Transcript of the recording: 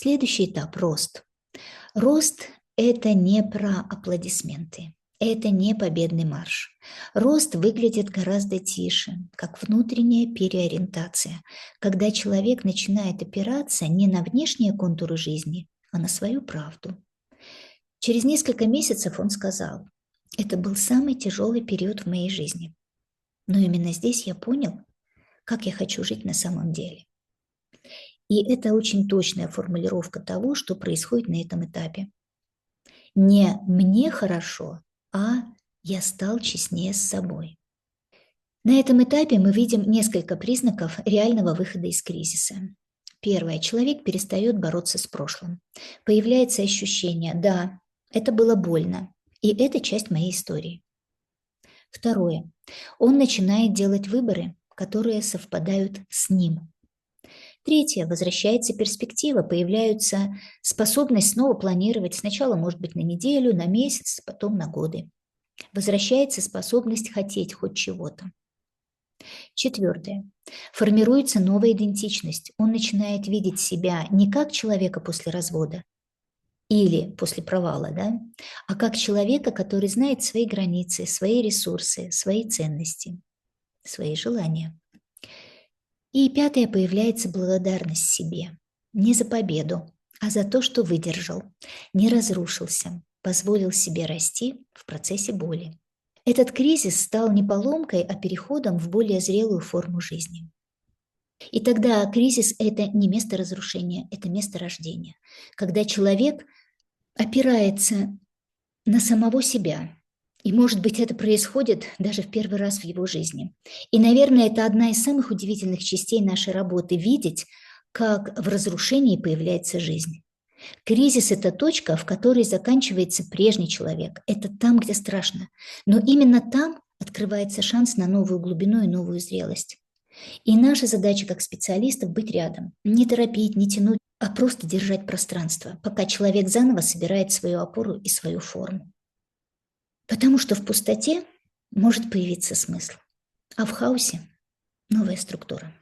Следующий этап – рост. Рост – это не про аплодисменты, это не победный марш. Рост выглядит гораздо тише, как внутренняя переориентация, когда человек начинает опираться не на внешние контуры жизни, а на свою правду. Через несколько месяцев он сказал: «Это был самый тяжелый период в моей жизни. Но именно здесь я понял, как я хочу жить на самом деле». И это очень точная формулировка того, что происходит на этом этапе. Не «мне хорошо», а «я стал честнее с собой». На этом этапе мы видим несколько признаков реального выхода из кризиса. Первое. Человек перестает бороться с прошлым. Появляется ощущение: да, это было больно, и это часть моей истории. Второе. Он начинает делать выборы, которые совпадают с ним. Третье. Возвращается перспектива, появляется способность снова планировать. Сначала, может быть, на неделю, на месяц, потом на годы. Возвращается способность хотеть хоть чего-то. Четвертое. Формируется новая идентичность. Он начинает видеть себя не как человека после развода или после провала, да, а как человека, который знает свои границы, свои ресурсы, свои ценности, свои желания. И пятое. Появляется благодарность себе. Не за победу, а за то, что выдержал, не разрушился, позволил себе расти в процессе боли. Этот кризис стал не поломкой, а переходом в более зрелую форму жизни. И тогда кризис – это не место разрушения, это место рождения. Когда человек опирается на самого себя. И, может быть, это происходит даже в первый раз в его жизни. И, наверное, это одна из самых удивительных частей нашей работы – видеть, как в разрушении появляется жизнь. Кризис – это точка, в которой заканчивается прежний человек. Это там, где страшно. Но именно там открывается шанс на новую глубину и новую зрелость. И наша задача как специалистов – быть рядом. Не торопить, не тянуть, а просто держать пространство, пока человек заново собирает свою опору и свою форму. Потому что в пустоте может появиться смысл, а в хаосе – новая структура.